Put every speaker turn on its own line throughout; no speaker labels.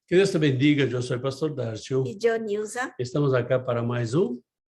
Que Deus te bendiga, eu sou o pastor Darcio.
Y yo, Nilsa,
Estamos acá para mais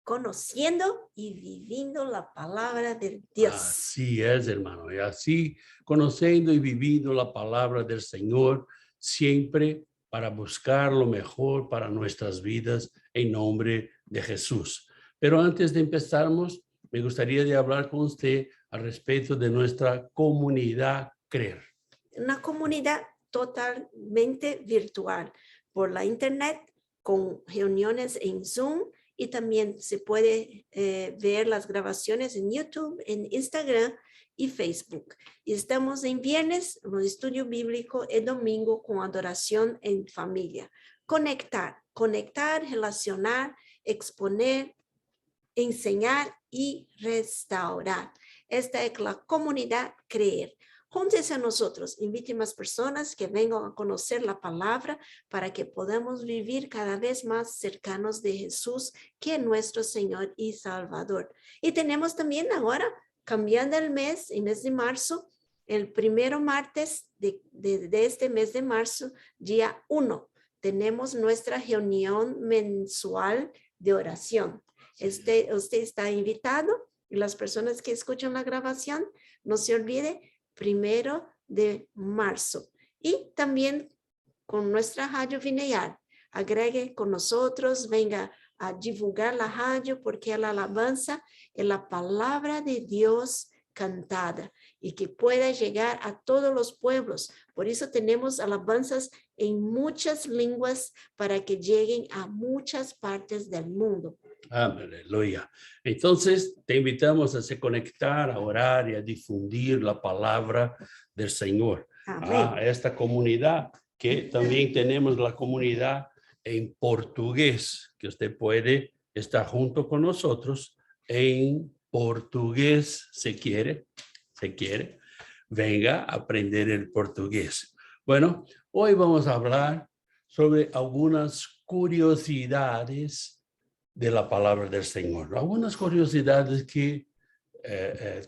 conociendo y viviendo la palabra de Dios.
Así es, hermano. Y así, conociendo y viviendo la palabra del Señor, siempre para buscar lo mejor para nuestras vidas en nombre de Jesús. Pero antes de empezarmos, me gustaría de hablar con usted al respecto de nuestra comunidad Creer.
Una comunidad totalmente virtual por la internet, con reuniones en Zoom, y también se puede ver las grabaciones en YouTube, en Instagram y Facebook. Y estamos en viernes, en estudio bíblico, y domingo con adoración en familia. Conectar, relacionar, exponer, enseñar y restaurar. Esta es la comunidad Creer. Júntense a nosotros, invite más personas que vengan a conocer la palabra para que podamos vivir cada vez más cercanos de Jesús, que es nuestro Señor y Salvador. Y tenemos también ahora, cambiando el mes de marzo, el primero martes de este mes de marzo, día 1, tenemos nuestra reunión mensual de oración. Usted está invitado, y las personas que escuchan la grabación, no se olvide, 1 de marzo. Y también con nuestra radio Vineal, agregue con nosotros, venga a divulgar la radio, porque la alabanza es la palabra de Dios cantada y que pueda llegar a todos los pueblos. Por eso tenemos alabanzas en muchas lenguas para que lleguen a muchas partes del mundo.
Aleluya. Entonces, te invitamos a se conectar, a orar y a difundir la palabra del Señor. A esta comunidad, que también tenemos la comunidad en portugués, que usted puede estar junto con nosotros en portugués, si quiere, venga a aprender el portugués. Bueno, hoy vamos a hablar sobre algunas curiosidades de la palabra del Señor. Algunas curiosidades que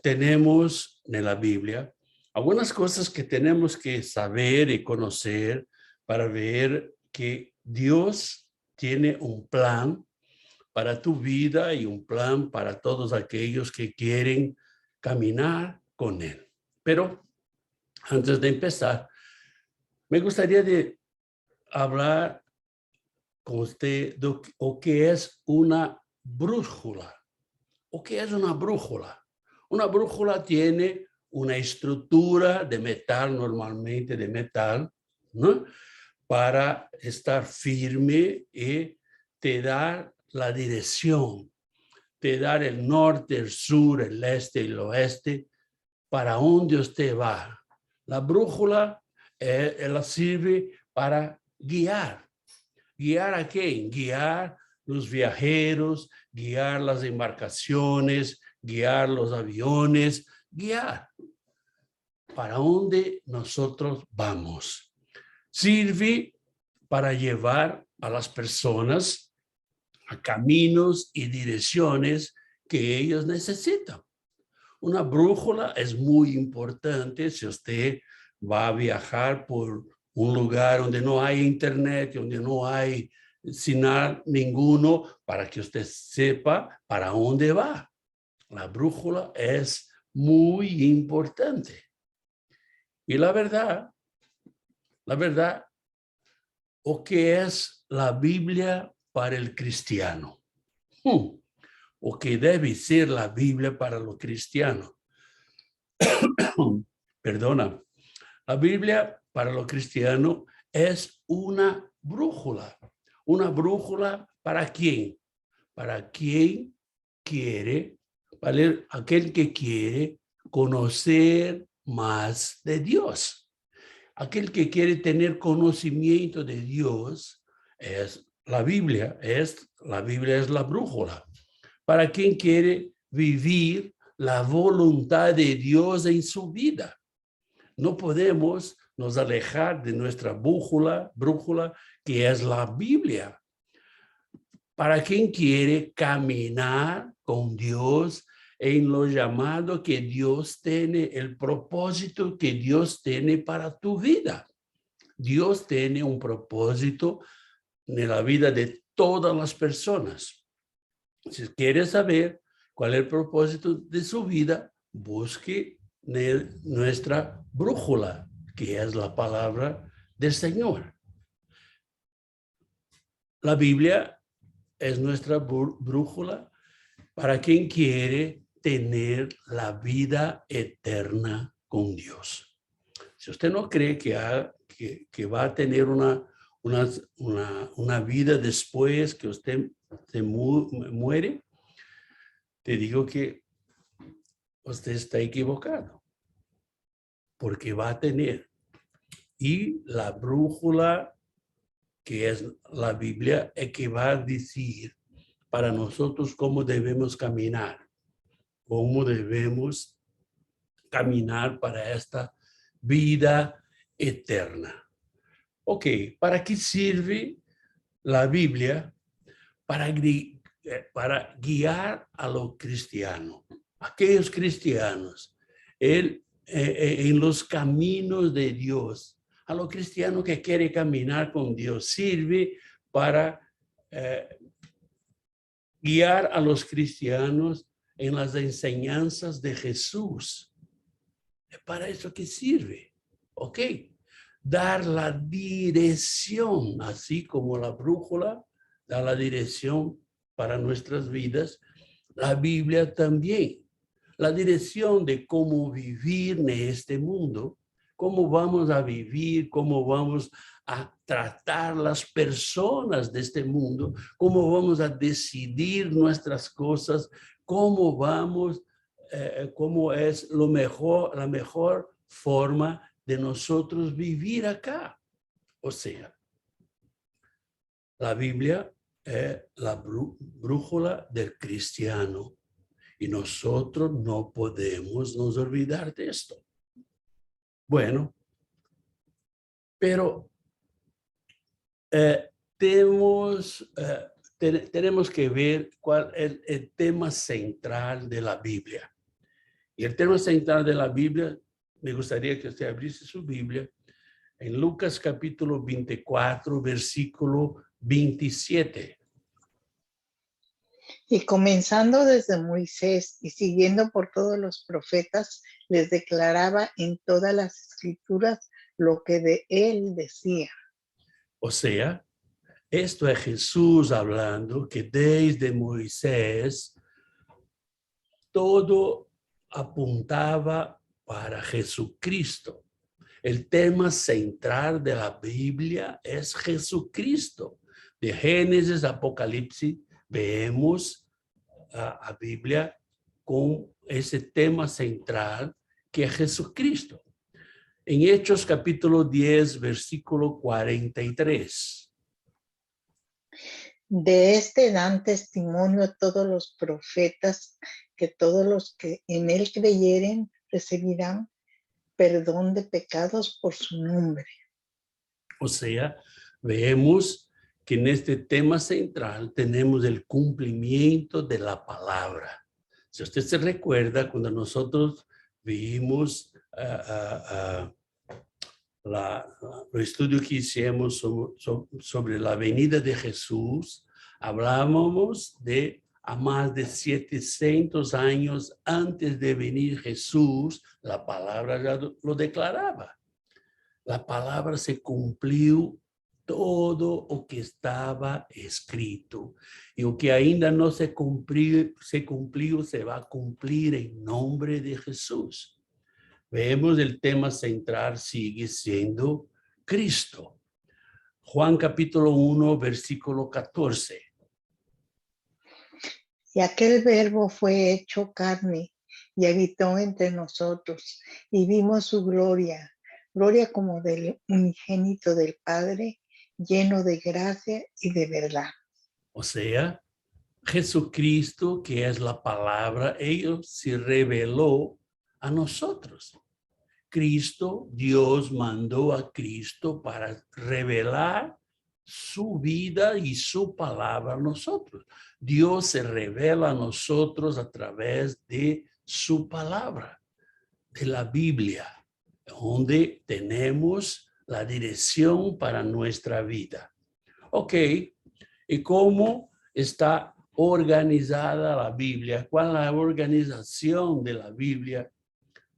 tenemos en la Biblia, algunas cosas que tenemos que saber y conocer para ver que Dios tiene un plan para tu vida y un plan para todos aquellos que quieren caminar con Él. Pero antes de empezar, me gustaría de hablar con usted de o que es una brújula. ¿O qué es una brújula? Una brújula tiene una estructura de metal, normalmente de metal, ¿no? Para estar firme y te dar la dirección, te dar el norte, el sur, el este, el oeste, para dónde usted va. La brújula, ella sirve para guiar. ¿Guiar a quién? Guiar los viajeros, guiar las embarcaciones, guiar los aviones, guiar para dónde nosotros vamos. Sirve para llevar a las personas a caminos y direcciones que ellos necesitan. Una brújula es muy importante si usted va a viajar por un lugar donde no hay internet, donde no hay señal ninguno, para que usted sepa para dónde va. La brújula es muy importante. Y la verdad, ¿o qué es la Biblia para el cristiano? ¿O qué debe ser la Biblia para los cristianos? Perdona. La Biblia para los cristianos es una brújula. ¿Una brújula para quién? Para quien quiere, para aquel que quiere conocer más de Dios. Aquel que quiere tener conocimiento de Dios es la Biblia. La Biblia es la brújula. Para quien quiere vivir la voluntad de Dios en su vida. No podemos nos alejar de nuestra brújula, que es la Biblia. Para quien quiere caminar con Dios en lo llamado que Dios tiene, el propósito que Dios tiene para tu vida. Dios tiene un propósito en la vida de todas las personas. Si quiere saber cuál es el propósito de su vida, busque nuestra brújula, que es la palabra del Señor. La Biblia es nuestra brújula para quien quiere tener la vida eterna con Dios. Si usted no cree que va a tener una vida después que usted se muere, te digo que usted está equivocado, porque va a tener. Y la brújula, que es la Biblia, es que va a decir para nosotros cómo debemos caminar para esta vida eterna. Ok, ¿para qué sirve la Biblia? Para guiar a los cristianos, aquellos cristianos en los caminos de Dios, a los cristianos que quieren caminar con Dios. Sirve para guiar a los cristianos en las enseñanzas de Jesús. Es para eso que sirve, ¿ok? Dar la dirección, así como la brújula da la dirección para nuestras vidas, la Biblia también. La dirección de cómo vivir en este mundo, cómo vamos a vivir, cómo vamos a tratar las personas de este mundo, cómo vamos a decidir nuestras cosas, cómo es la mejor forma de nosotros vivir acá. O sea, la Biblia es la brújula del cristiano y nosotros no podemos nos olvidar de esto. Bueno, pero tenemos que ver cuál es el tema central de la Biblia. Y el tema central de la Biblia, me gustaría que usted abriese su Biblia en Lucas capítulo 24, versículo 27.
Y comenzando desde Moisés y siguiendo por todos los profetas, les declaraba en todas las escrituras lo que de él decía.
O sea, esto es Jesús hablando que desde Moisés todo apuntaba para Jesucristo. El tema central de la Biblia es Jesucristo. De Génesis a Apocalipsis vemos a Biblia con ese tema central que es Jesucristo. En Hechos capítulo 10, versículo 43.
De este dan testimonio todos los profetas, que todos los que en él creyeren recibirán perdón de pecados por su nombre.
O sea, vemos que en este tema central tenemos el cumplimiento de la palabra. Si usted se recuerda, cuando nosotros vimos el estudio que hicimos sobre la venida de Jesús, hablábamos de a más de 700 años antes de venir Jesús, la palabra ya lo declaraba. La palabra se cumplió todo lo que estaba escrito. Y lo que ainda no se cumplió, se va a cumplir en nombre de Jesús. Vemos el tema central sigue siendo Cristo. Juan capítulo 1, versículo 14.
Y aquel verbo fue hecho carne y habitó entre nosotros y vimos su gloria como del unigénito del Padre, lleno de gracia y de verdad.
O sea, Jesucristo, que es la palabra, Él se reveló a nosotros. Cristo, Dios mandó a Cristo para revelar su vida y su palabra a nosotros. Dios se revela a nosotros a través de su palabra, de la Biblia, donde tenemos la dirección para nuestra vida. Ok, ¿y cómo está organizada la Biblia? ¿Cuál es la organización de la Biblia?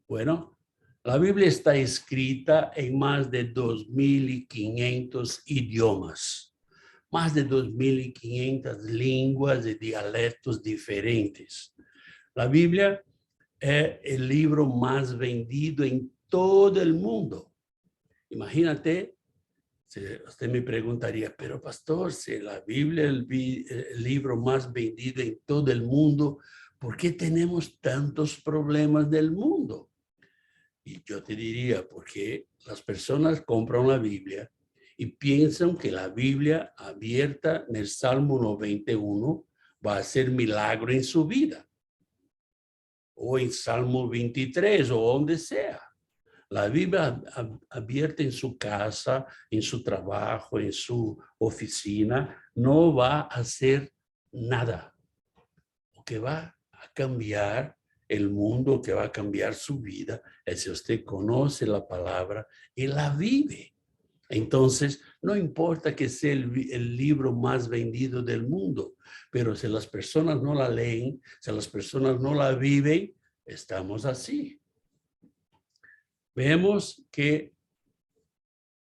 Bueno, la Biblia está escrita en más de 2.500 idiomas, más de 2.500 lenguas y dialectos diferentes. La Biblia es el libro más vendido en todo el mundo. Imagínate, usted me preguntaría, pero pastor, si la Biblia es el libro más vendido en todo el mundo, ¿por qué tenemos tantos problemas del mundo? Y yo te diría, porque las personas compran la Biblia y piensan que la Biblia abierta en el Salmo 91 va a hacer milagro en su vida. O en Salmo 23 o donde sea. La Biblia abierta en su casa, en su trabajo, en su oficina, no va a hacer nada. Lo que va a cambiar el mundo, que va a cambiar su vida, es si usted conoce la palabra y la vive. Entonces, no importa que sea el libro más vendido del mundo, pero si las personas no la leen, si las personas no la viven, estamos así. Vemos que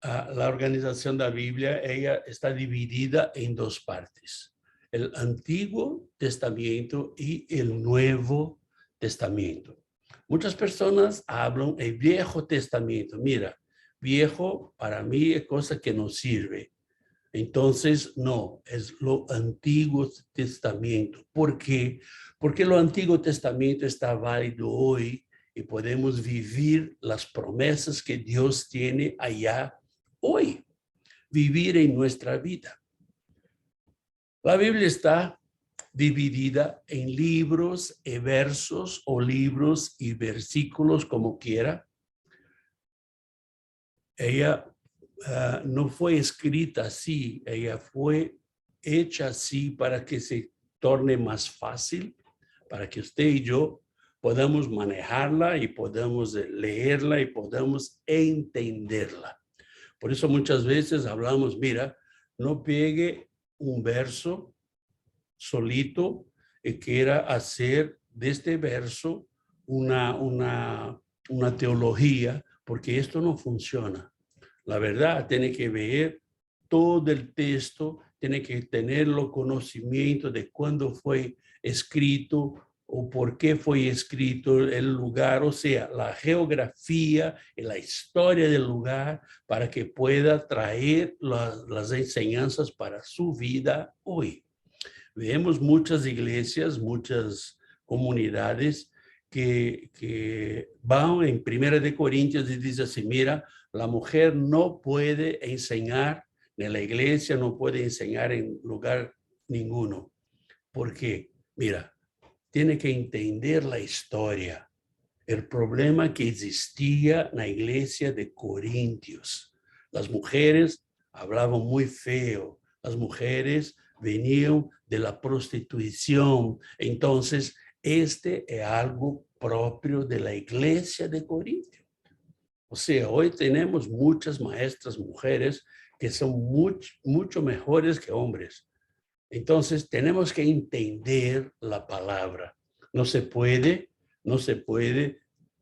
la organización de la Biblia, ella está dividida en dos partes. El Antiguo Testamento y el Nuevo Testamento. Muchas personas hablan el Viejo Testamento. Mira, viejo para mí es cosa que no sirve. Entonces, no, es lo Antiguo Testamento. ¿Por qué? Porque lo Antiguo Testamento está válido hoy y podemos vivir las promesas que Dios tiene allá hoy, vivir en nuestra vida. La Biblia está dividida en libros y versos o libros y versículos, como quiera. Ella no fue escrita así, ella fue hecha así para que se torne más fácil, para que usted y yo podamos manejarla y podamos leerla y podamos entenderla. Por eso muchas veces hablamos, mira, no pegue un verso solito y quiera hacer de este verso una teología, porque esto no funciona. La verdad, tiene que ver todo el texto, tiene que tener el conocimiento de cuándo fue escrito o por qué fue escrito el lugar, o sea, la geografía y la historia del lugar para que pueda traer las enseñanzas para su vida hoy. Vemos muchas iglesias, muchas comunidades que van en 1 Corintios y dicen así, mira, la mujer no puede enseñar en la iglesia, no puede enseñar en lugar ninguno. ¿Por qué? Mira, tiene que entender la historia, el problema que existía en la iglesia de Corintios. Las mujeres hablaban muy feo, las mujeres venían de la prostitución. Entonces, este es algo propio de la iglesia de Corintios. O sea, hoy tenemos muchas maestras mujeres que son mucho mejores que hombres. Entonces, tenemos que entender la palabra. No se puede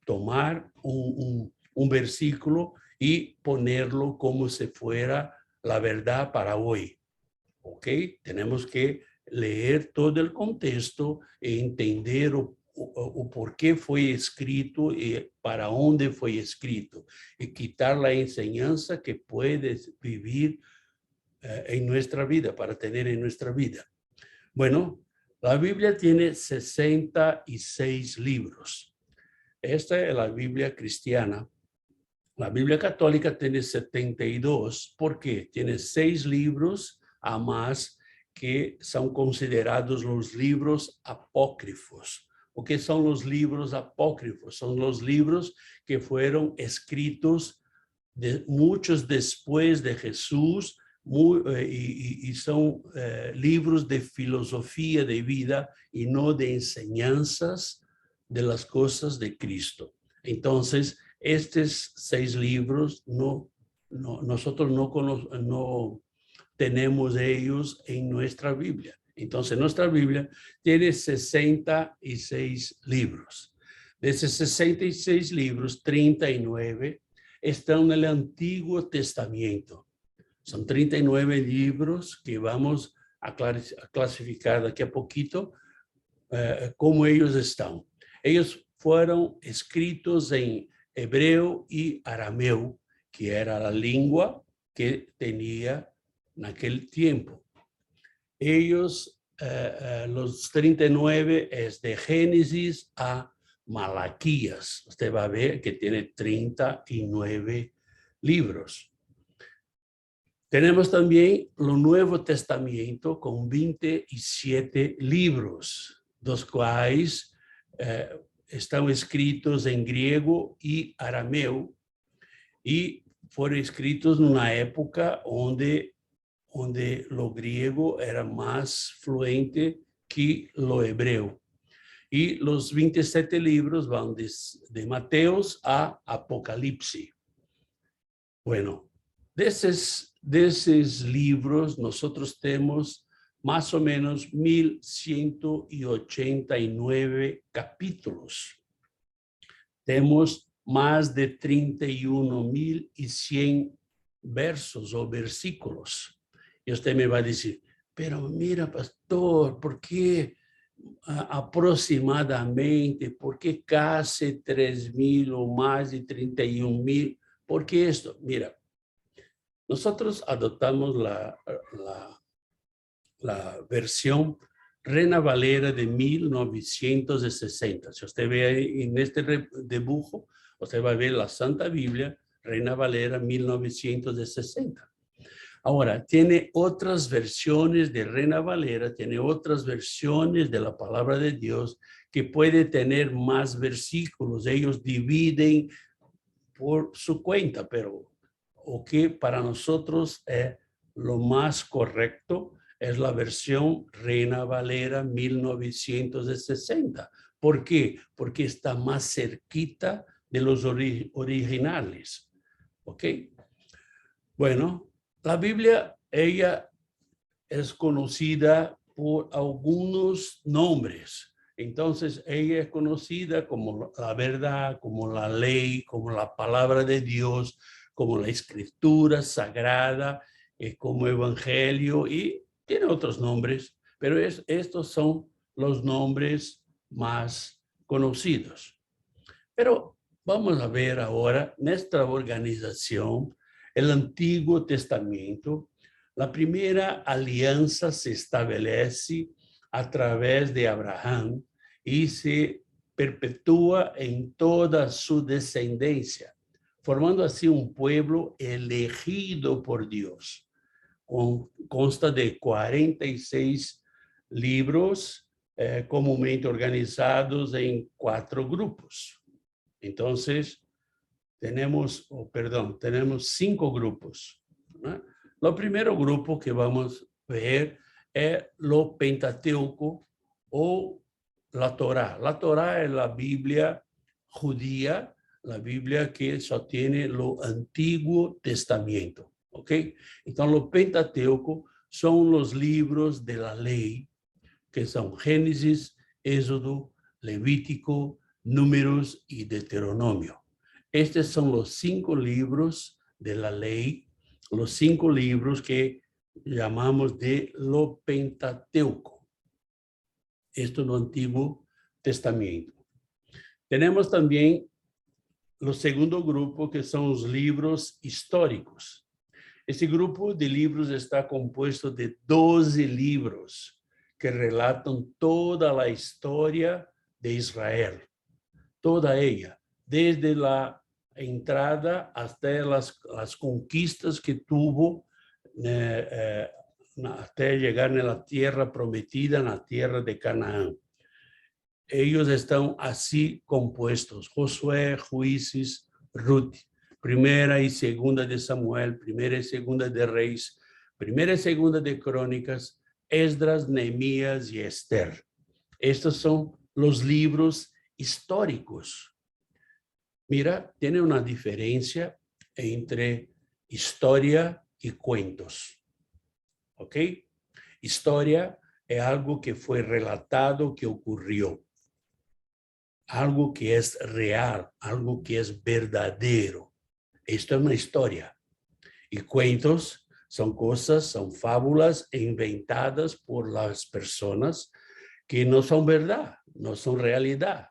tomar un versículo y ponerlo como si fuera la verdad para hoy. ¿Ok? Tenemos que leer todo el contexto e entender o por qué fue escrito y para dónde fue escrito. Y quitar la enseñanza que puedes vivir en nuestra vida, para tener en nuestra vida. Bueno, la Biblia tiene 66 libros. Esta es la Biblia cristiana. La Biblia católica tiene 72. ¿Por qué? Tiene 6 libros a más que son considerados los libros apócrifos. ¿O qué son los libros apócrifos? Son los libros que fueron escritos muchos después de Jesús y son libros de filosofía de vida y no de enseñanzas de las cosas de Cristo. Entonces, estos 6 libros no nosotros no tenemos ellos en nuestra Biblia. Entonces, nuestra Biblia tiene 66 libros. De esos 66 libros, 39 están en el Antiguo Testamento. Son 39 libros que vamos a clasificar daqui a poquito cómo ellos están. Ellos fueron escritos en hebreo y arameo, que era la lengua que tenía en aquel tiempo. Ellos, los 39 es de Génesis a Malaquías. Usted va a ver que tiene 39 libros. Tenemos también el Nuevo Testamento con 27 libros, los cuales están escritos en griego y arameo y fueron escritos en una época donde lo griego era más fluente que lo hebreo. Y los 27 libros van de Mateos a Apocalipsis. Bueno, de esos libros nosotros tenemos más o menos 1189 capítulos. Tenemos más de 31.100 versos o versículos. Y usted me va a decir, pero mira, pastor, ¿por qué aproximadamente? ¿Por qué casi 3.000 o más de 31.000? ¿Por qué esto? Mira, nosotros adoptamos la versión Reina Valera de 1960. Si usted ve ahí en este dibujo, usted va a ver la Santa Biblia, Reina Valera 1960. Ahora, tiene otras versiones de Reina Valera, tiene otras versiones de la palabra de Dios que puede tener más versículos. Ellos dividen por su cuenta, pero o que para nosotros es lo más correcto es la versión Reina Valera 1960. ¿Por qué? Porque está más cerquita de los originales. ¿Ok? Bueno, la Biblia, ella es conocida por algunos nombres. Entonces, ella es conocida como la verdad, como la ley, como la palabra de Dios, como la escritura sagrada, como evangelio, y tiene otros nombres, pero estos son los nombres más conocidos. Pero vamos a ver ahora nuestra organización, el Antiguo Testamento. La primera alianza se establece a través de Abraham y se perpetúa en toda su descendencia, formando así un pueblo elegido por Dios. Consta de 46 libros comúnmente organizados en 4 grupos. Entonces, tenemos 5 grupos, ¿no? El primer grupo que vamos a ver es lo Pentateuco o la Torá. La Torá es la Biblia judía, la Biblia que só tiene lo Antiguo Testamento, ¿ok? Entonces, lo Pentateuco son los libros de la ley, que son Génesis, Éxodo, Levítico, Números y Deuteronomio. Estos son los 5 libros de la ley, los 5 libros que llamamos de lo Pentateuco. Esto es lo Antiguo Testamento. Tenemos también el segundo grupo, que son los libros históricos. Este grupo de libros está compuesto de 12 libros que relatan toda la historia de Israel, toda ella, desde la entrada hasta las conquistas que tuvo hasta llegar a la tierra prometida, en la tierra de Canaán. Ellos están así compuestos: Josué, Jueces, Ruth, primera y segunda de Samuel, primera y segunda de Reyes, primera y segunda de Crónicas, Esdras, Nehemías y Esther. Estos son los libros históricos. Mira, tiene una diferencia entre historia y cuentos. ¿Ok? Historia es algo que fue relatado, que ocurrió. Algo que es real, algo que es verdadero. Esto es una historia. Y cuentos son cosas, son fábulas inventadas por las personas que no son verdad, no son realidad.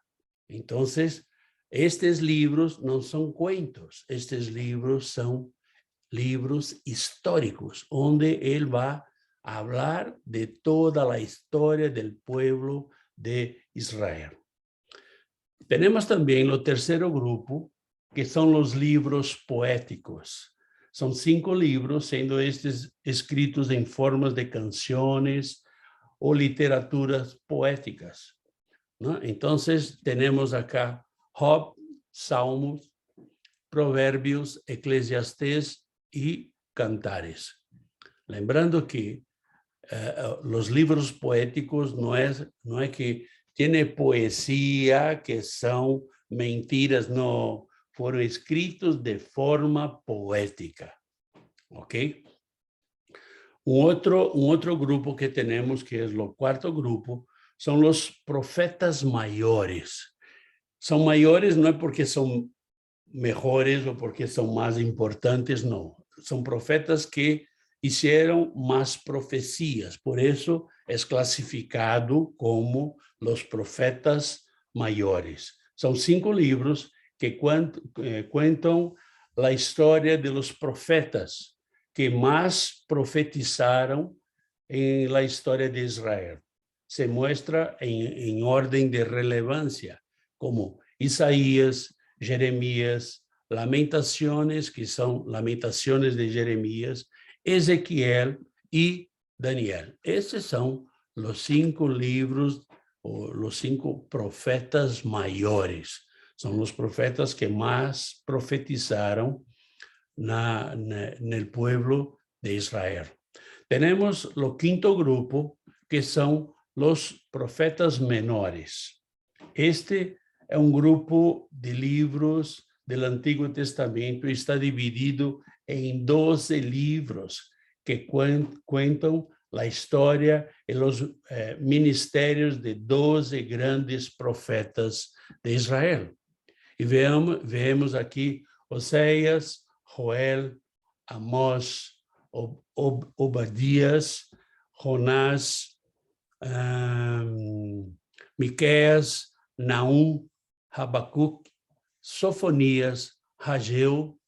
Entonces, estos libros no son cuentos, estos libros son libros históricos, donde él va a hablar de toda la historia del pueblo de Israel. Tenemos también el tercer grupo, que son los libros poéticos. Son 5 libros, siendo estos escritos en formas de canciones o literaturas poéticas, ¿no? Entonces, tenemos acá Job, Salmos, Proverbios, Eclesiastés y Cantares. Lembrando que los libros poéticos no es que tiene poesía, que son mentiras, no, fueron escritos de forma poética, ¿ok? Un otro grupo que tenemos, que es el cuarto grupo, son los profetas mayores. Son mayores no es porque son mejores o porque son más importantes, no. Son profetas que hicieron más profecías, por eso es clasificado como los profetas mayores. Son 5 libros que cuentan la historia de los profetas que más profetizaron en la historia de Israel. Se muestra en orden de relevancia, como Isaías, Jeremías, Lamentaciones, que son Lamentaciones de Jeremías, Ezequiel y Daniel. Estos son los 5 libros o los 5 profetas mayores. Son los profetas que más profetizaron en el pueblo de Israel. Tenemos el quinto grupo, que son los profetas menores. Este es un grupo de libros del Antiguo Testamento y está dividido en 12 libros que cuentan la historia y los ministerios de 12 grandes profetas de Israel. Y vemos aquí Oséias, Joel, Amós, Obadías, Jonás, Miqueias, Naum, Habacuc, Sofonías, Hageu,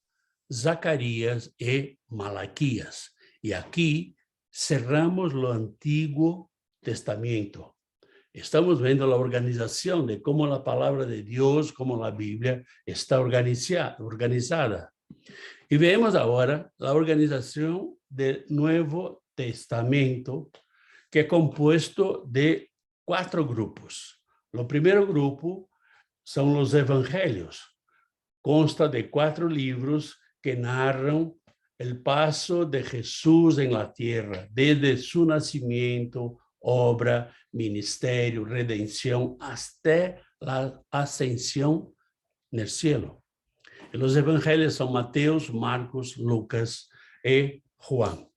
Zacarias y Malaquías. Y aquí cerramos lo Antiguo Testamento. Estamos viendo la organización de cómo la palabra de Dios, cómo la Biblia está organizada. Y vemos ahora la organización del Nuevo Testamento, que es compuesto de 4 grupos. El primer grupo son los evangelios. Consta de 4 libros que narran el paso de Jesús en la tierra, desde su nacimiento, obra, ministerio, redención, hasta la ascensión en el cielo. Y los evangelios son Mateo, Marcos, Lucas y Juan.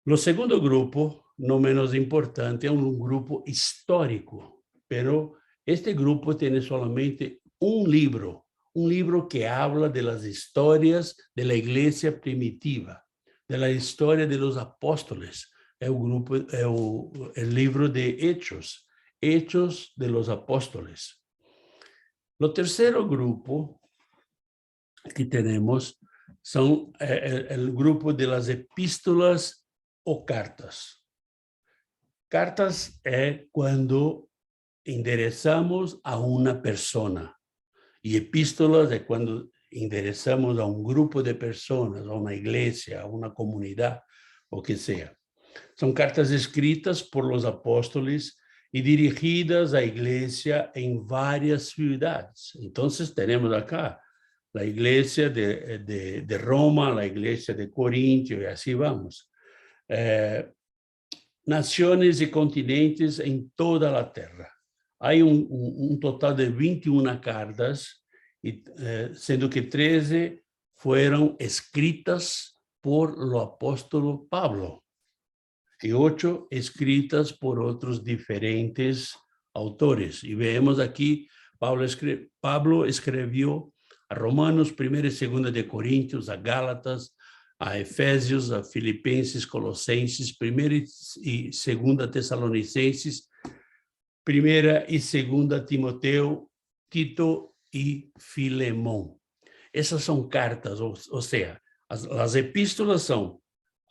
El segundo grupo, no menos importante, es un grupo histórico, pero este grupo tiene solamente un libro que habla de las historias de la iglesia primitiva, de la historia de los apóstoles. Es el libro de Hechos de los apóstoles. El tercer grupo que tenemos son el grupo de las epístolas o cartas. Cartas es cuando enderezamos a una persona, y epístolas es cuando enderezamos a un grupo de personas, a una iglesia, a una comunidad, o que sea. Son cartas escritas por los apóstoles y dirigidas a iglesia en varias ciudades. Entonces tenemos acá la iglesia de Roma, la iglesia de Corintio, y así vamos. Naciones y continentes en toda la tierra. Hay un total de 21 cartas, siendo que 13 fueron escritas por el apóstol Pablo y 8 escritas por otros diferentes autores. Y vemos aquí, Pablo escribió a Romanos, 1 y 2 de Corintios, a Gálatas, a Efésios, a Filipenses, Colossenses, 1 y 2 Tesalonicenses, 1 y 2 Timoteo, Tito y Filemón. Esas son cartas, o sea, las epístolas son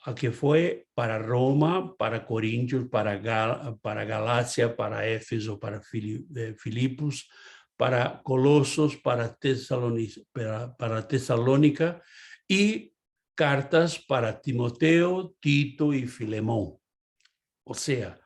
a que fue para Roma, para Corintios, para Galacia, para Éfeso, para Filipos, para Colosos, para Tesalónica, y cartas para Timoteo, Tito y Filemón. O sea,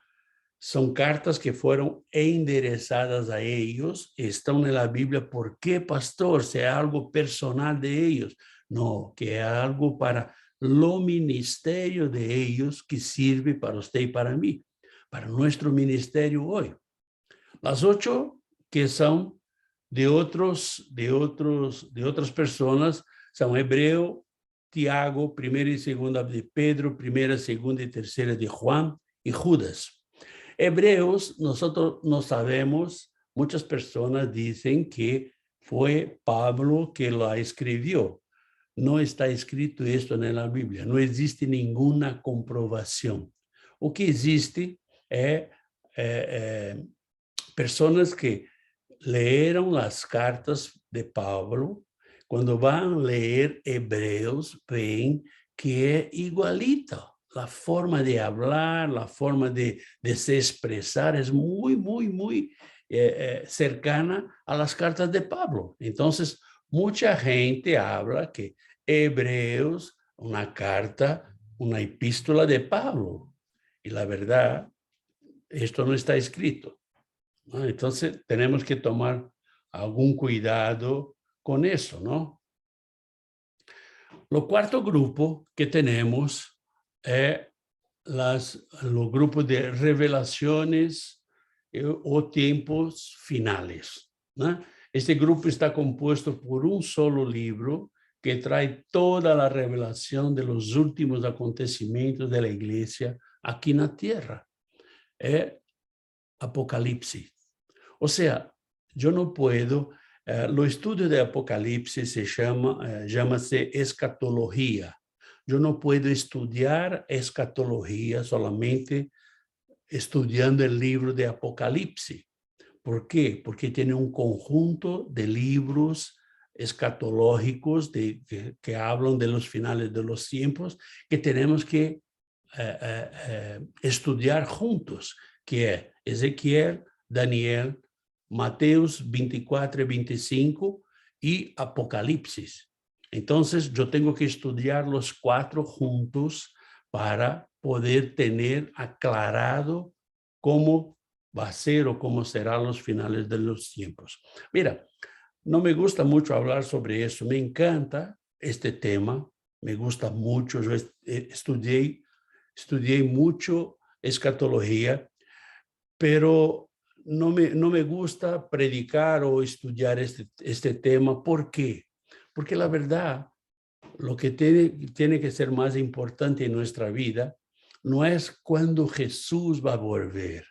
son cartas que fueron enderezadas a ellos, están en la Biblia. ¿Por qué, pastor? ¿Sea algo personal de ellos? No, que es algo para lo ministerio de ellos que sirve para usted y para mí, para nuestro ministerio hoy. Las 8 que son de otras personas son Hebreo, Tiago, 1 y 2 de Pedro, 1, 2 y 3 de Juan y Judas. Hebreos, nosotros no sabemos, muchas personas dicen que fue Pablo que la escribió. No está escrito esto en la Biblia, no existe ninguna comprobación. O que existe es personas que leyeron las cartas de Pablo. Cuando van a leer Hebreos, ven que es igualito. La forma de hablar, la forma de se expresar es muy cercana a las cartas de Pablo. Entonces, mucha gente habla que Hebreos, una carta, una epístola de Pablo. Y la verdad, esto no está escrito, ¿no? Entonces, tenemos que tomar algún cuidado con eso, ¿no? Lo cuarto grupo que tenemos es los grupos de revelaciones o tiempos finales, ¿no? Este grupo está compuesto por un solo libro que trae toda la revelación de los últimos acontecimientos de la iglesia aquí en la tierra. Es Apocalipsis. O sea, yo no puedo, lo estudio de Apocalipsis se llama-se escatología. Yo no puedo estudiar escatología solamente estudiando el libro de Apocalipsis. ¿Por qué? Porque tiene un conjunto de libros escatológicos que hablan de los finales de los tiempos que tenemos que estudiar juntos, que es Ezequiel, Daniel, Mateos 24 y 25 y Apocalipsis. Entonces, yo tengo que estudiar los 4 juntos para poder tener aclarado cómo va a ser o cómo serán los finales de los tiempos. Mira, no me gusta mucho hablar sobre eso. Me encanta este tema, me gusta mucho. Yo estudié mucho escatología, pero no me gusta predicar o estudiar este tema. ¿Por qué? Porque la verdad, lo que tiene que ser más importante en nuestra vida no es cuándo Jesús va a volver.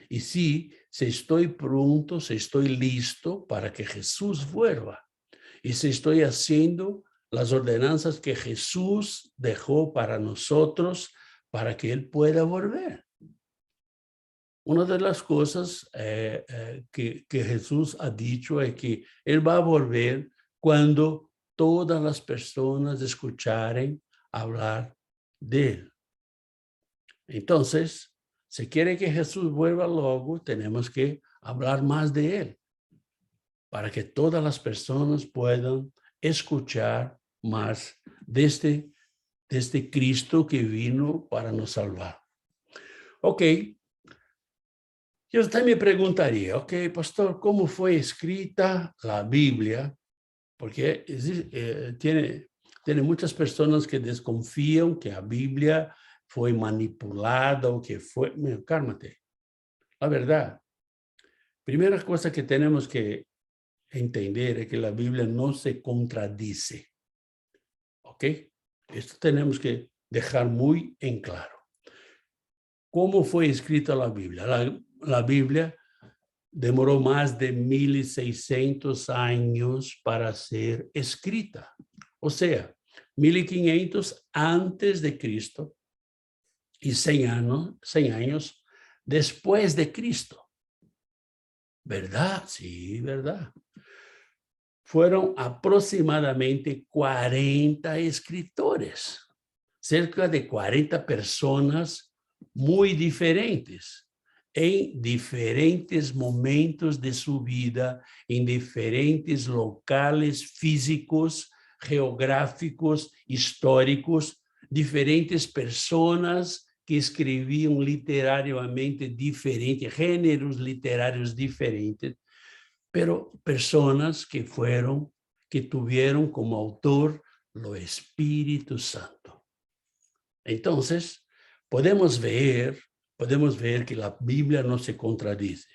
Y sí, si estoy pronto, si estoy listo para que Jesús vuelva. Y si estoy haciendo las ordenanzas que Jesús dejó para nosotros, para que Él pueda volver. Una de las cosas que Jesús ha dicho es que Él va a volver cuando todas las personas escucharen hablar de Él. Entonces, si quiere que Jesús vuelva luego, tenemos que hablar más de Él, para que todas las personas puedan escuchar más de este Cristo que vino para nos salvar. Ok, yo también me preguntaría, ok, pastor, ¿cómo fue escrita la Biblia? Porque tiene muchas personas que desconfían que la Biblia fue manipulada o que fue... Cálmate. La verdad, primera cosa que tenemos que entender es que la Biblia no se contradice. ¿Ok? Esto tenemos que dejar muy en claro. ¿Cómo fue escrita la Biblia? La Biblia demoró más de 1600 años para ser escrita. O sea, 1500 antes de Cristo y 100 años después de Cristo. ¿Verdad? Sí, verdad. Fueron aproximadamente 40 escritores, cerca de 40 personas muy diferentes, en diferentes momentos de su vida, en diferentes locales físicos, geográficos, históricos, diferentes personas que escribían literariamente diferentes, géneros literarios diferentes, pero personas que tuvieron como autor lo Espíritu Santo. Entonces, podemos ver que la Biblia no se contradice.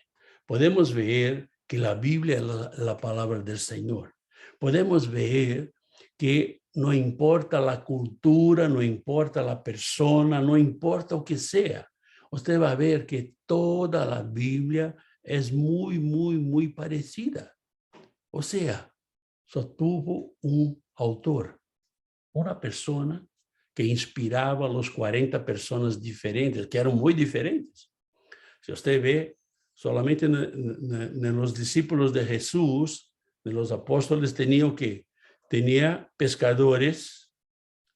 Podemos ver que la Biblia es la palabra del Señor. Podemos ver que no importa la cultura, no importa la persona, no importa lo que sea. Usted va a ver que toda la Biblia es muy, muy, muy parecida. O sea, só tuvo un autor, una persona que inspiraba a los 40 personas diferentes, que eran muy diferentes. Si usted ve, solamente en los discípulos de Jesús, de los apóstoles, tenía pescadores,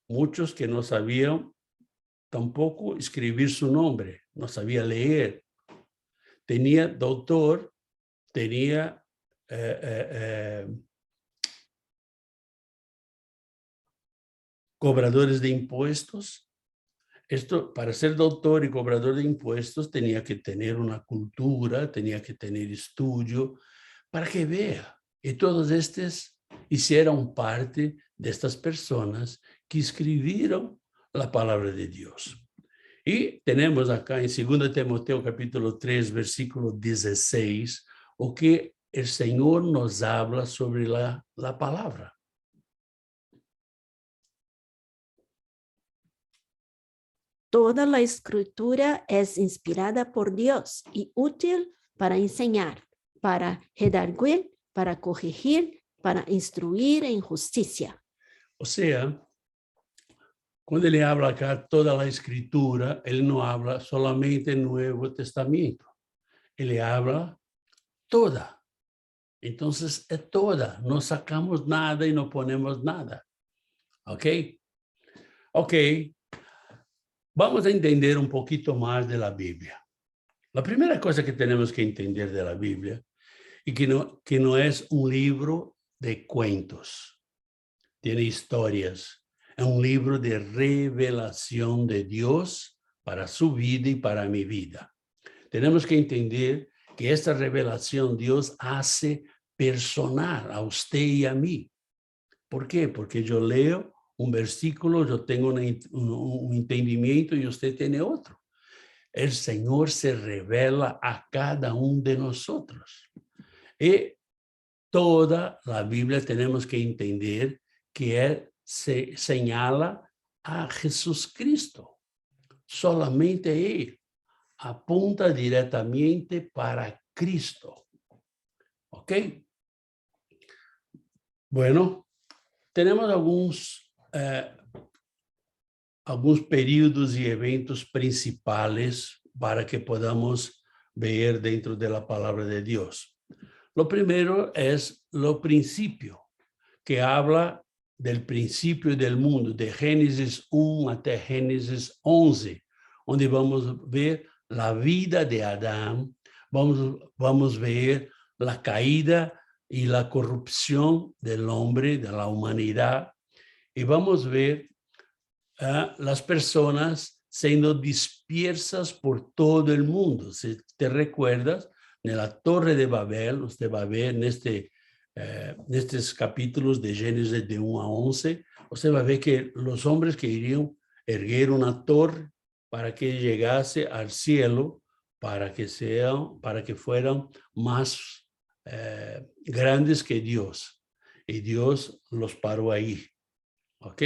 muchos que no sabían tampoco escribir su nombre, no sabía leer. Tenía doctor, tenía cobradores de impuestos. Esto, para ser doctor y cobrador de impuestos, tenía que tener una cultura, tenía que tener estudio, para que vea. Y todos estos hicieron parte de estas personas que escribieron la palabra de Dios. Y tenemos acá en 2 Timoteo capítulo 3, versículo 16, o que el Señor nos habla sobre la palabra.
Toda la escritura es inspirada por Dios y útil para enseñar, para redarguir, para corregir, para instruir en justicia.
O sea, cuando ele habla acá toda la escritura, ele no habla solamente el Nuevo Testamento. Ele habla toda. Entonces, es toda. No sacamos nada y no ponemos nada. ¿Ok? Ok. Vamos a entender un poquito más de la Biblia. La primera cosa que tenemos que entender de la Biblia es que no es un libro de cuentos. Tiene historias. Es un libro de revelación de Dios para su vida y para mi vida. Tenemos que entender que esta revelación Dios hace personal a usted y a mí. ¿Por qué? Porque yo leo un versículo, yo tengo un entendimiento y usted tiene otro. El Señor se revela a cada uno de nosotros. Y toda la Biblia tenemos que entender que Él se señala a Jesús Cristo. Solamente Él apunta directamente para Cristo. ¿Ok? Bueno, tenemos alguns períodos e eventos principais para que podamos ver dentro da palavra de Deus. Lo primeiro é o princípio, que habla del princípio del mundo, de Gênesis 1 até Gênesis 11, onde vamos ver a vida de Adão, vamos ver a caída e a corrupção do homem, da humanidade, e vamos ver las personas siendo dispersas por todo el mundo. Si te recuerdas, en la Torre de Babel, usted va a ver en estos capítulos de Génesis de 1 a 11, usted va a ver que los hombres querían erguer una torre para que llegase al cielo, para que fueran más grandes que Dios. Y Dios los paró ahí. ¿Ok?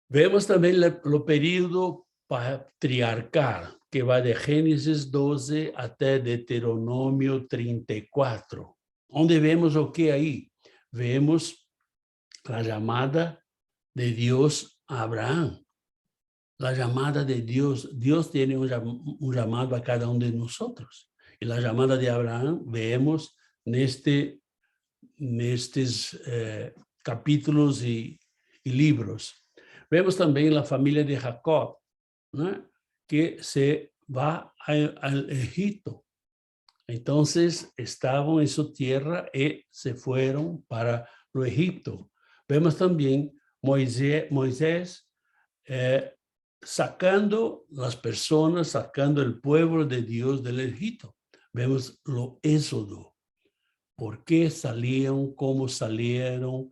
Vemos también lo período patriarcal, que va de Génesis 12 até Deuteronômio 34. Onde vemos o que aí? Vemos a chamada de Deus a Abraão. La llamada de Dios, Dios tiene un llamado a cada uno de nosotros. Y la llamada de Abraham vemos en estos capítulos y libros. Vemos también la familia de Jacob, ¿no? Que se va al Egipto. Entonces estaban en su tierra y se fueron para lo Egipto. Vemos también Moisés sacando las personas, sacando el pueblo de Dios del Egipto. Vemos lo éxodo. ¿Por qué salieron? ¿Cómo salieron?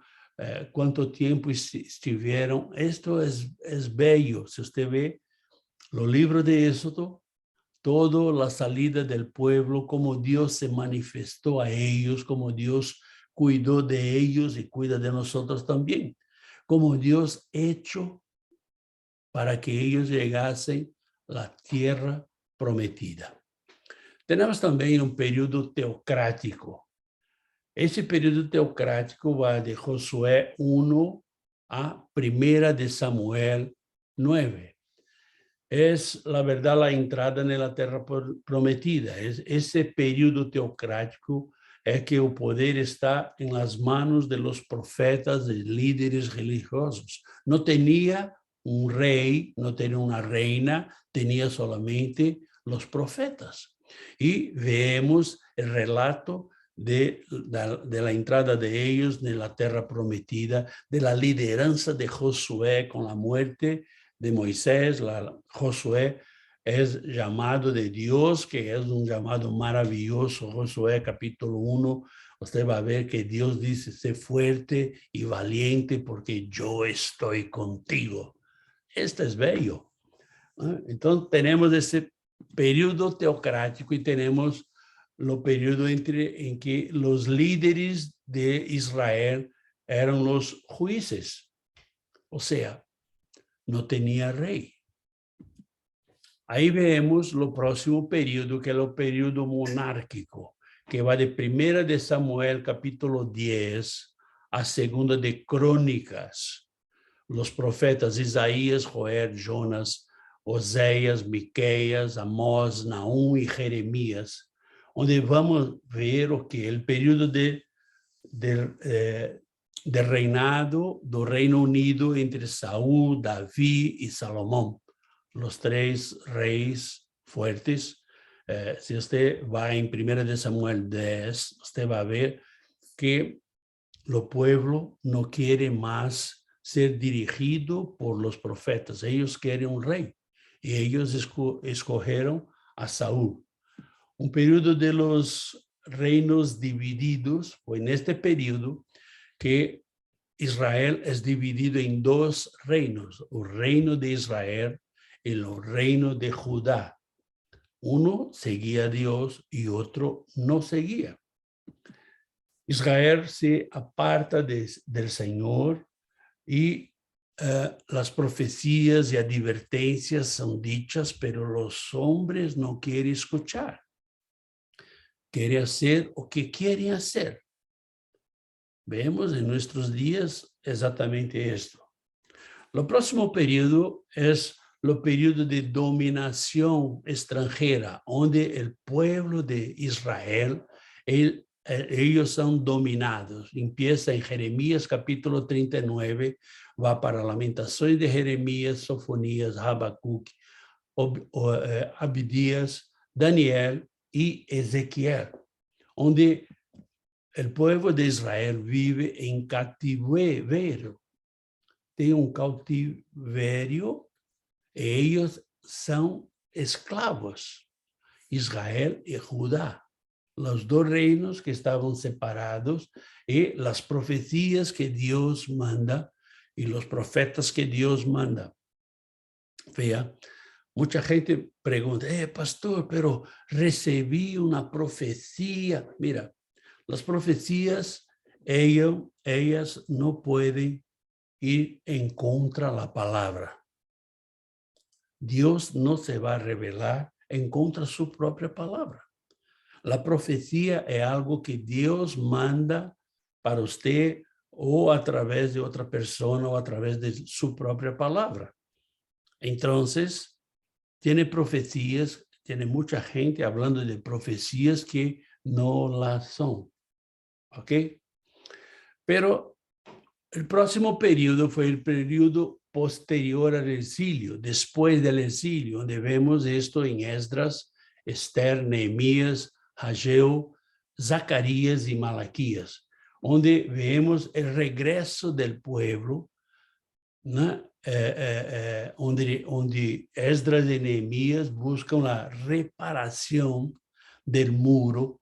¿Cuánto tiempo estuvieron? Esto es bello. Si usted ve los libros de Éxodo, toda la salida del pueblo, cómo Dios se manifestó a ellos, cómo Dios cuidó de ellos y cuida de nosotros también. Cómo Dios hecho para que ellos llegasen a la tierra prometida. Tenemos también un periodo teocrático. Ese periodo teocrático va de Josué 1 a 1 de Samuel 9. Es, la verdad, la entrada en la tierra prometida. Ese periodo teocrático es que el poder está en las manos de los profetas, de líderes religiosos. No tenía un rey, no tenía una reina, tenía solamente los profetas. Y vemos el relato de la entrada de ellos en la tierra prometida, de la lideranza de Josué con la muerte de Moisés. Josué es llamado de Dios, que es un llamado maravilloso. Josué capítulo 1, usted va a ver que Dios dice, sé fuerte y valiente porque yo estoy contigo. Esto es bello. Entonces tenemos ese periodo teocrático y tenemos el periodo en que los líderes de Israel eran los jueces. O sea, no tenía rey. Ahí vemos el próximo periodo, que es el periodo monárquico, que va de 1 de Samuel, capítulo 10, a 2 de Crónicas. Los profetas Isaías, Joel, Jonas, Oséias, Miqueias, Amós, Naum y Jeremías, donde vamos a ver o que el periodo de reinado do Reino Unido entre Saúl, David y Salomón, los tres reyes fuertes. Si usted va en 1 de Samuel 10, usted va a ver que el pueblo no quiere más ser dirigido por los profetas. Ellos quieren un rey y ellos escogieron a Saúl. Un periodo de los reinos divididos, fue en este periodo que Israel es dividido en dos reinos, el reino de Israel y el reino de Judá. Uno seguía a Dios y otro no seguía. Israel se aparta del Señor y las profecías y advertencias son dichas, pero los hombres no quieren escuchar. Quieren hacer o que quieren hacer. Vemos en nuestros días exactamente esto. El próximo periodo es el periodo de dominación extranjera, donde el pueblo de Israel, ellos son dominados. Empieza en Jeremías capítulo 39, va para Lamentações de Jeremías, Sofonías, Habacuc, Abdías, Daniel y Ezequiel, donde el pueblo de Israel vive en cautiverio. Tem un cautiverio, ellos son esclavos, Israel y Judá, los dos reinos que estaban separados, y las profecías que Dios manda y los profetas que Dios manda. Vea, mucha gente pregunta, pastor, pero recibí una profecía. Mira, las profecías, ellas no pueden ir en contra de la palabra. Dios no se va a revelar en contra de su propia palabra. La profecía es algo que Dios manda para usted o a través de otra persona o a través de su propia palabra. Entonces, tiene profecías, tiene mucha gente hablando de profecías que no las son. ¿Ok? Pero el próximo periodo fue el periodo posterior al exilio, después del exilio, donde vemos esto en Esdras, Esther, Nehemías, Ageo, Zacarías y Malaquías, donde vemos el regreso del pueblo, ¿no? Onde Esdras y Nehemías buscan la reparación del muro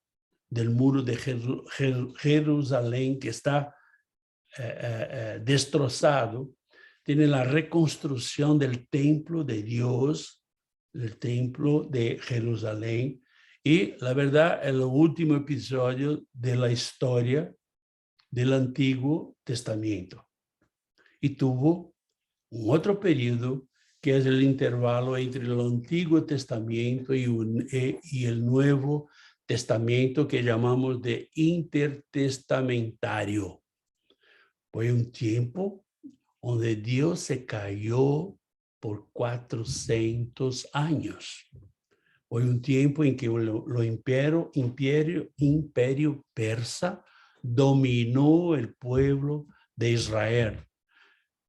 de Jerusalén que está destrozado. Tiene la reconstrucción del templo de Dios, el templo de Jerusalén, y la verdad es el último episodio de la historia del Antiguo Testamento. Y tuvo un otro periodo que es el intervalo entre el Antiguo Testamento y el Nuevo Testamento, que llamamos de intertestamentario. Fue un tiempo donde Dios se cayó por 400 años. Fue un tiempo en que el imperio persa dominó el pueblo de Israel.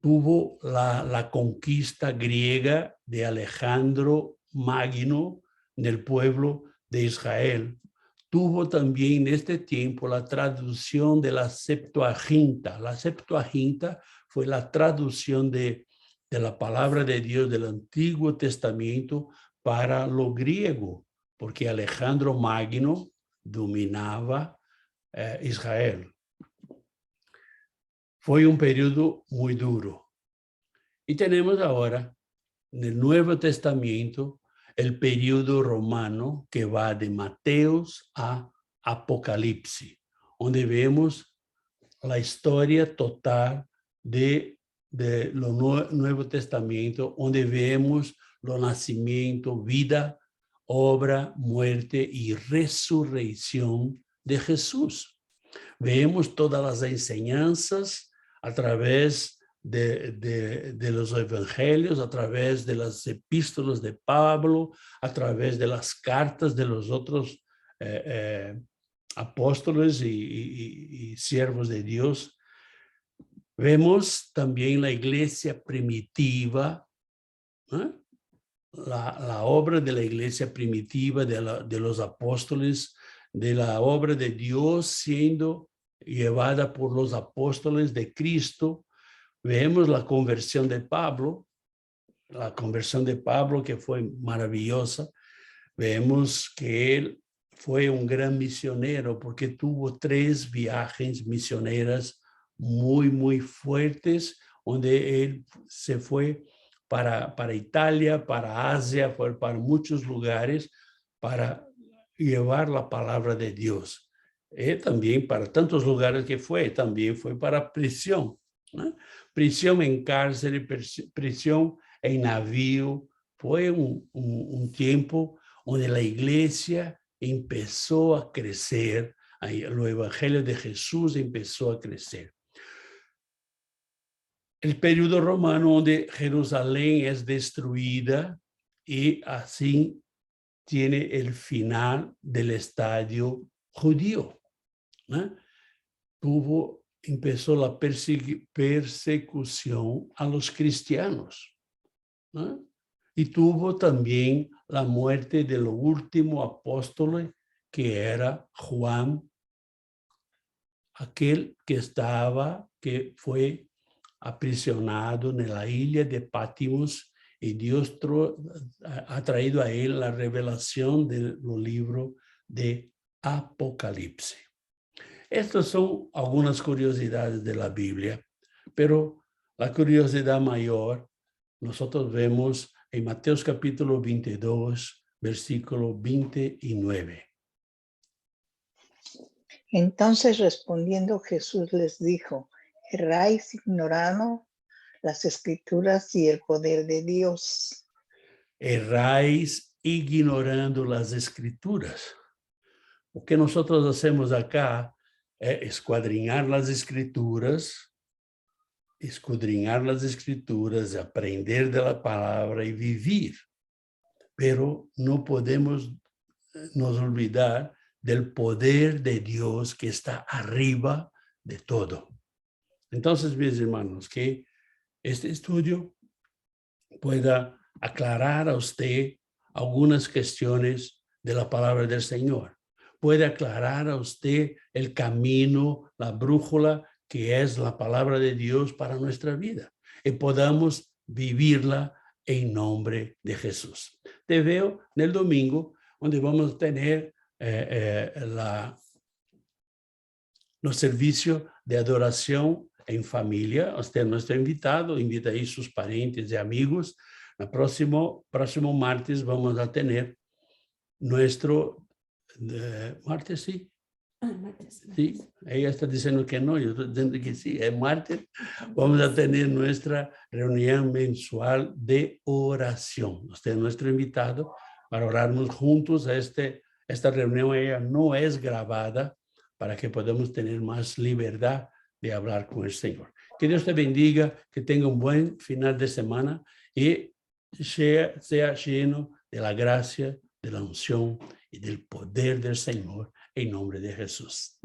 Tuvo la conquista griega de Alejandro Magno del pueblo de Israel. Tuvo también en este tiempo la traducción de la Septuaginta. La Septuaginta fue la traducción de la palabra de Dios del Antiguo Testamento para lo griego, porque Alejandro Magno dominaba Israel. Fue un periodo muy duro. Y tenemos ahora, en el Nuevo Testamento, el periodo romano que va de Mateos a Apocalipsis, donde vemos la historia total de lo Nuevo Testamento, donde vemos lo nacimiento, vida, obra, muerte y resurrección de Jesús. Vemos todas las enseñanzas a través de los evangelios, a través de las epístolas de Pablo, a través de las cartas de los otros apóstoles y siervos de Dios. Vemos también la iglesia primitiva, ¿eh? La obra de la iglesia primitiva, de los apóstoles, de la obra de Dios siendo llevada por los apóstoles de Cristo. Vemos la conversión de Pablo que fue maravillosa. Vemos que él fue un gran misionero porque tuvo 3 viajes misioneras muy, muy fuertes, donde él se fue para Italia, para Asia, fue para muchos lugares para llevar la palabra de Dios. También para tantos lugares que fue, también fue para prisión, ¿no? Prisión en cárcel, prisión en navío. Fue un tiempo donde la iglesia empezó a crecer, el evangelio de Jesús empezó a crecer. El periodo romano donde Jerusalén es destruida y así tiene el final del estadio judío, ¿no? Empezó la persecución a los cristianos, ¿no? Y tuvo también la muerte del último apóstol, que era Juan, aquel que fue aprisionado en la isla de Patmos, y Dios ha traído a él la revelación del libro de Apocalipsis. Estas son algunas curiosidades de la Biblia, pero la curiosidad mayor nosotros vemos en Mateo capítulo 22, versículo 29.
Entonces respondiendo Jesús les dijo: erráis ignorando las escrituras y el poder de Dios.
Erráis ignorando las escrituras. O que nosotros hacemos acá es esquadrinhar las escrituras, aprender de la palabra y vivir. Pero no podemos nos olvidar del poder de Dios que está arriba de todo. Entonces, mis hermanos, que este estudio pueda aclarar a usted algunas cuestiones de la palabra del Señor. Puede aclarar a usted el camino, la brújula que es la palabra de Dios para nuestra vida y podamos vivirla en nombre de Jesús. Te veo en el domingo, donde vamos a tener los servicios de adoración en familia. Usted es nuestro invitado, invita ahí sus parientes y amigos. El próximo martes vamos a tener nuestro martes, sí.
Martes.
Sí, ella está diciendo que no, yo estoy diciendo que sí, es martes. Vamos a tener nuestra reunión mensual de oración. Usted es nuestro invitado para orarnos juntos. Esta reunión ella no es grabada para que podamos tener más libertad de hablar con el Señor. Que Dios te bendiga, que tenga un buen final de semana y sea lleno de la gracia, de la unción y del poder del Señor en nombre de Jesús.